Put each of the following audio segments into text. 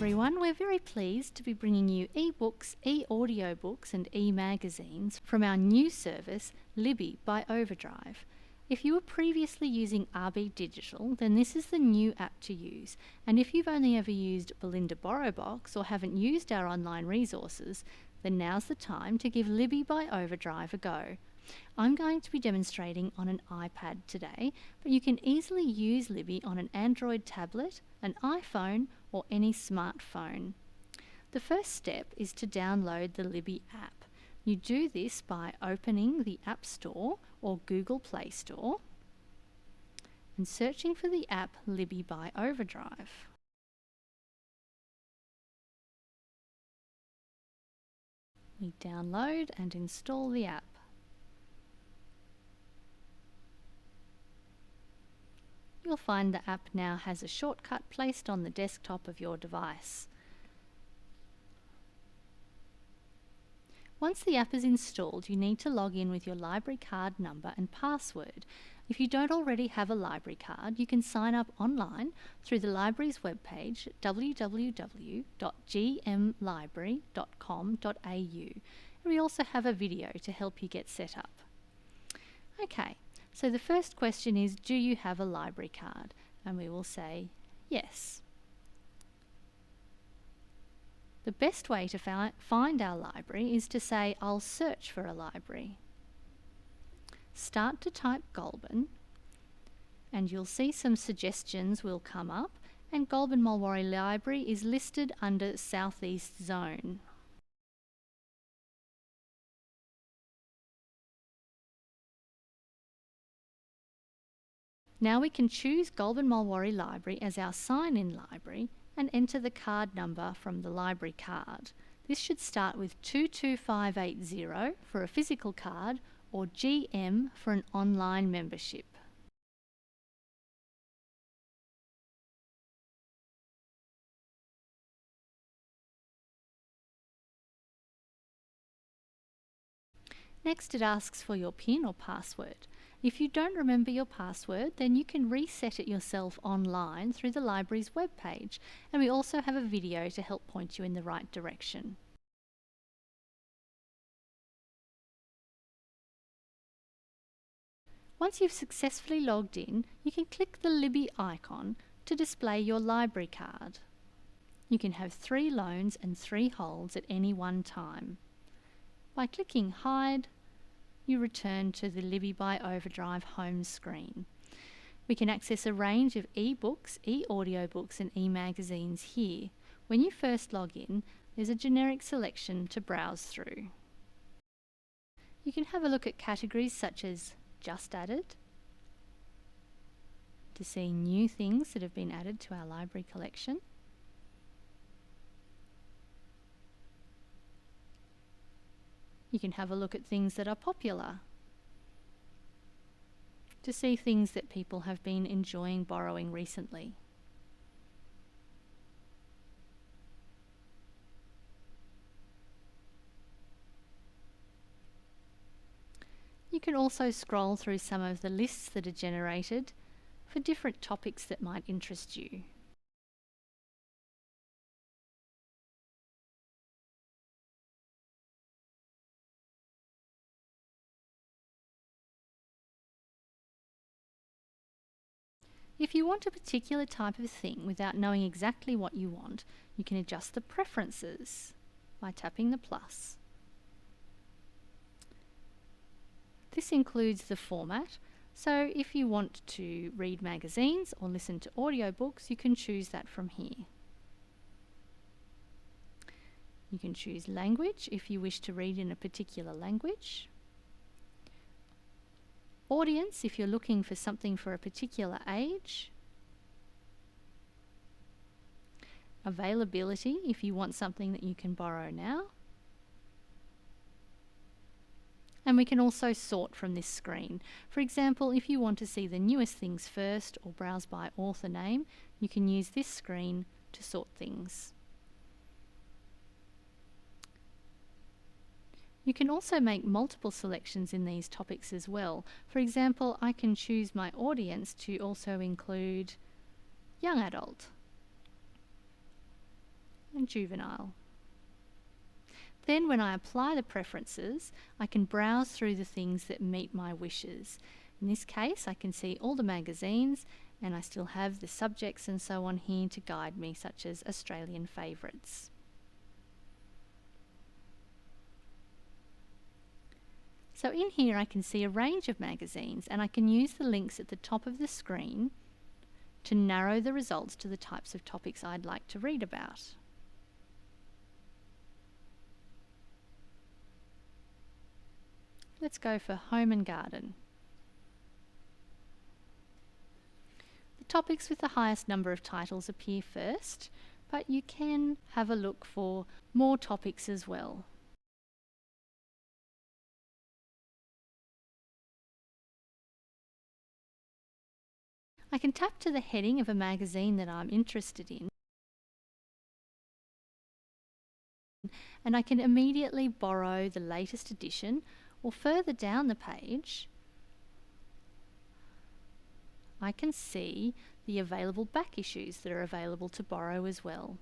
everyone, we're very pleased to be bringing you eBooks, eAudiobooks and eMagazines from our new service, Libby by Overdrive. If you were previously using RB Digital, then this is the new app to use. And if you've only ever used Belinda BorrowBox or haven't used our online resources, then now's the time to give Libby by Overdrive a go. I'm going to be demonstrating on an iPad today, but you can easily use Libby on an Android tablet, an iPhone or any smartphone. The first step is to download the Libby app. You do this by opening the App Store or Google Play Store and searching for the app Libby by Overdrive. We download and install the app. You'll find the app now has a shortcut placed on the desktop of your device. Once the app is installed, you need to log in with your library card number and password. If you don't already have a library card, you can sign up online through the library's webpage at www.gmlibrary.com.au. And we also have a video to help you get set up. Okay. So the first question is, do you have a library card? And we will say yes. The best way to find our library is to say, I'll search for a library. Start to type Goulburn and you'll see some suggestions will come up, and Goulburn Mulwaree Library is listed under Southeast Zone. Now we can choose Goulburn Mulwaree Library as our sign-in library and enter the card number from the library card. This should start with 22580 for a physical card or GM for an online membership. Next, it asks for your PIN or password. If you don't remember your password, then you can reset it yourself online through the library's webpage, and we also have a video to help point you in the right direction. Once you've successfully logged in, you can click the Libby icon to display your library card. You can have 3 loans and 3 holds at any one time. By clicking Hide, you return to the Libby by Overdrive home screen. We can access a range of eBooks, eAudiobooks and eMagazines here. When you first log in, there's a generic selection to browse through. You can have a look at categories such as Just Added, to see new things that have been added to our library collection. You can have a look at things that are popular, to see things that people have been enjoying borrowing recently. You can also scroll through some of the lists that are generated for different topics that might interest you. If you want a particular type of thing without knowing exactly what you want, you can adjust the preferences by tapping the plus. This includes the format, so if you want to read magazines or listen to audiobooks, you can choose that from here. You can choose language if you wish to read in a particular language. Audience if you're looking for something for a particular age. Availability if you want something that you can borrow now. And we can also sort from this screen. For example, if you want to see the newest things first or browse by author name, you can use this screen to sort things. You can also make multiple selections in these topics as well. For example, I can choose my audience to also include young adult. and juvenile. Then when I apply the preferences, I can browse through the things that meet my wishes. In this case, I can see all the magazines, and I still have the subjects and so on here to guide me, such as Australian favourites. So in here I can see a range of magazines, and I can use the links at the top of the screen to narrow the results to the types of topics I'd like to read about. Let's go for home and garden. The topics with the highest number of titles appear first, but you can have a look for more topics as well. I can tap to the heading of a magazine that I'm interested in, and I can immediately borrow the latest edition, or further down the page I can see the available back issues that are available to borrow as well.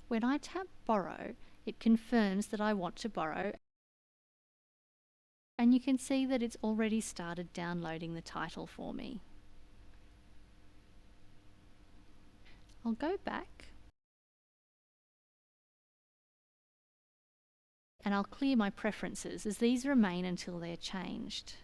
When I tap borrow, it confirms that I want to borrow, and you can see that it's already started downloading the title for me. I'll go back and I'll clear my preferences, as these remain until they are changed.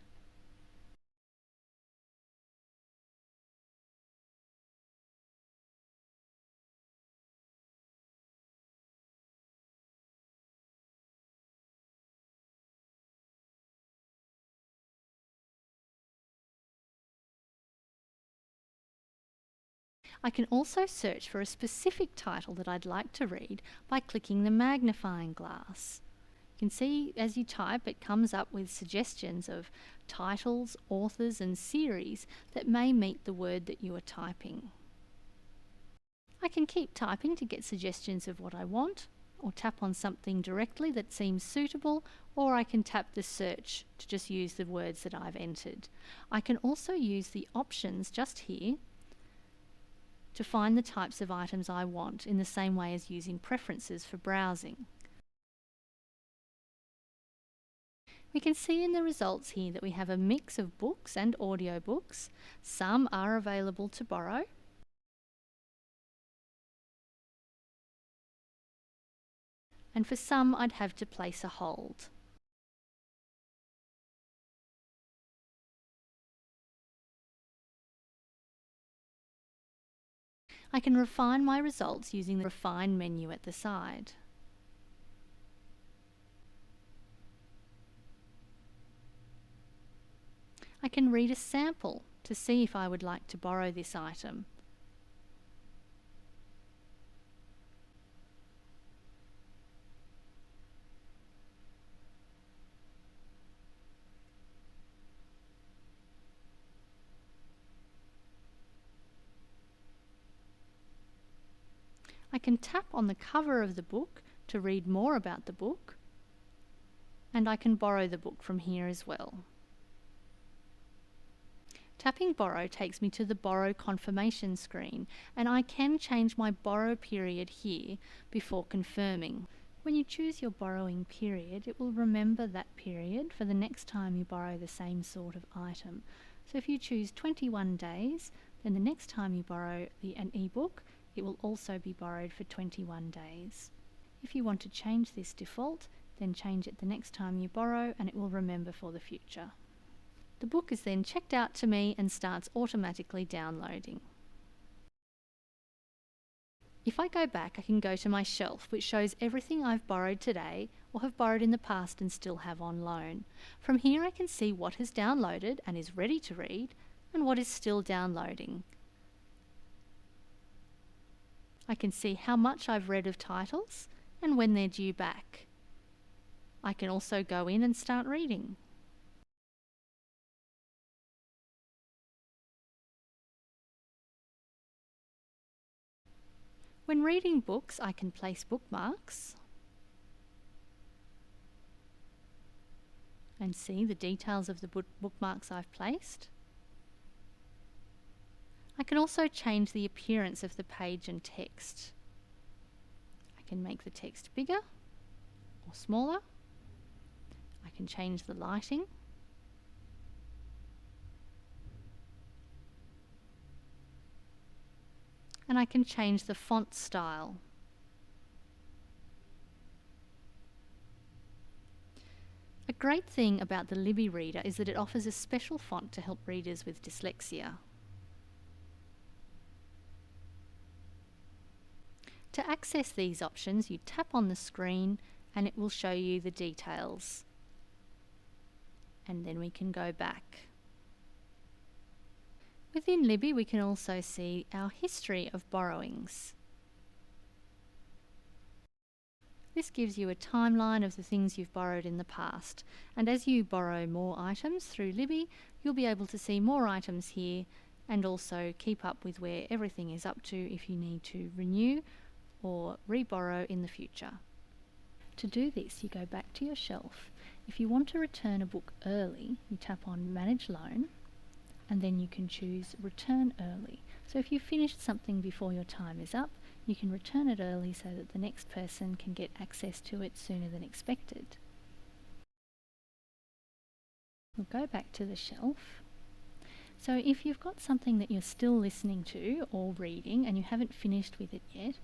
I can also search for a specific title that I'd like to read by clicking the magnifying glass. You can see as you type it comes up with suggestions of titles, authors and series that may meet the word that you are typing. I can keep typing to get suggestions of what I want, or tap on something directly that seems suitable, or I can tap the search to just use the words that I've entered. I can also use the options just here to find the types of items I want, in the same way as using preferences for browsing. We can see in the results here that we have a mix of books and audiobooks. Some are available to borrow, and for some I'd have to place a hold. I can refine my results using the Refine menu at the side. I can read a sample to see if I would like to borrow this item. I can tap on the cover of the book to read more about the book, and I can borrow the book from here as well. Tapping borrow takes me to the borrow confirmation screen, and I can change my borrow period here before confirming. When you choose your borrowing period, it will remember that period for the next time you borrow the same sort of item. So if you choose 21 days, then the next time you borrow an ebook, it will also be borrowed for 21 days. If you want to change this default, then change it the next time you borrow, and it will remember for the future. The book is then checked out to me and starts automatically downloading. If I go back, I can go to my shelf, which shows everything I've borrowed today or have borrowed in the past and still have on loan. From here I can see what has downloaded and is ready to read, and what is still downloading. I can see how much I've read of titles and when they're due back. I can also go in and start reading. When reading books, I can place bookmarks and see the details of the bookmarks I've placed. I can also change the appearance of the page and text. I can make the text bigger or smaller. I can change the lighting. And I can change the font style. A great thing about the Libby reader is that it offers a special font to help readers with dyslexia. To access these options, you tap on the screen and it will show you the details. And then we can go back. Within Libby, we can also see our history of borrowings. This gives you a timeline of the things you've borrowed in the past, and as you borrow more items through Libby, you'll be able to see more items here and also keep up with where everything is up to if you need to renew or re-borrow in the future. To do this, you go back to your shelf. If you want to return a book early, you tap on Manage Loan, and then you can choose Return Early. So if you've finished something before your time is up, you can return it early so that the next person can get access to it sooner than expected. We'll go back to the shelf. So if you've got something that you're still listening to or reading and you haven't finished with it yet,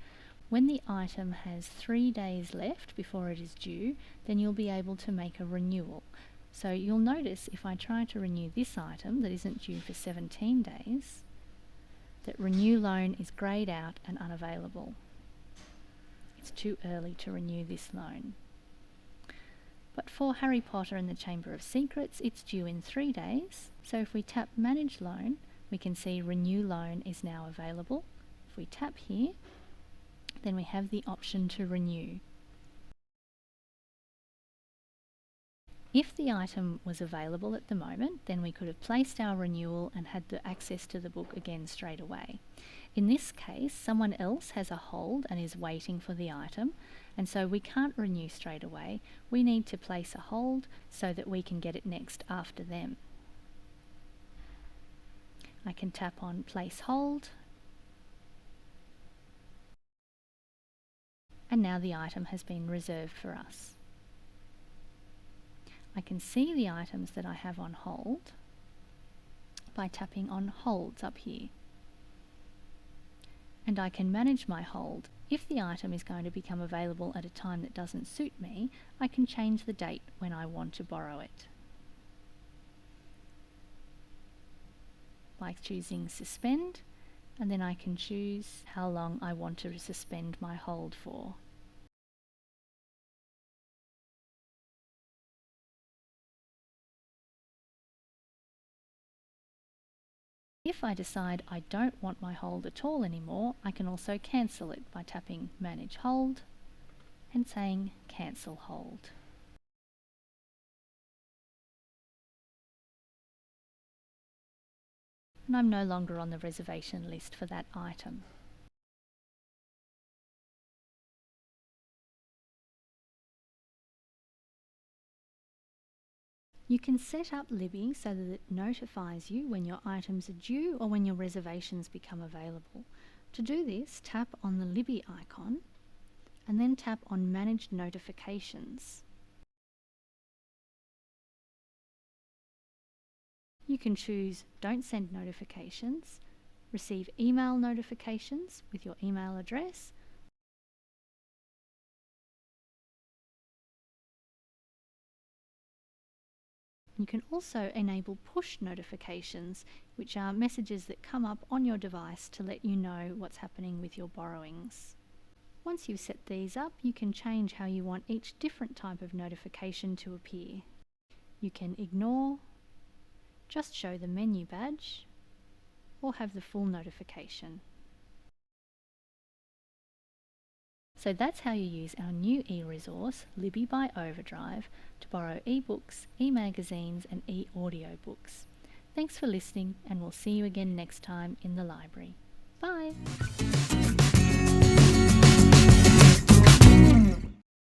when the item has 3 days left before it is due, then you'll be able to make a renewal. So you'll notice if I try to renew this item that isn't due for 17 days, that Renew Loan is greyed out and unavailable. It's too early to renew this loan. But for Harry Potter and the Chamber of Secrets, it's due in 3 days. So if we tap Manage Loan, we can see Renew Loan is now available. If we tap here, then we have the option to renew. If the item was available at the moment, then we could have placed our renewal and had the access to the book again straight away. In this case, someone else has a hold and is waiting for the item, and so we can't renew straight away. We need to place a hold so that we can get it next after them. I can tap on Place Hold, and now the item has been reserved for us. I can see the items that I have on hold by tapping on Holds up here. And I can manage my hold. If the item is going to become available at a time that doesn't suit me, I can change the date when I want to borrow it. By choosing Suspend, and then I can choose how long I want to suspend my hold for. If I decide I don't want my hold at all anymore, I can also cancel it by tapping Manage Hold and saying Cancel Hold. And I'm no longer on the reservation list for that item. You can set up Libby so that it notifies you when your items are due or when your reservations become available. To do this, tap on the Libby icon and then tap on Manage Notifications. You can choose Don't Send Notifications, Receive Email Notifications with your email address, You can also enable push notifications, which are messages that come up on your device to let you know what's happening with your borrowings. Once you've set these up, you can change how you want each different type of notification to appear. You can ignore, just show the menu badge, or have the full notification. So that's how you use our new e-resource, Libby by Overdrive, to borrow eBooks, eMagazines and eAudiobooks. Thanks for listening, and we'll see you again next time in the library. Bye!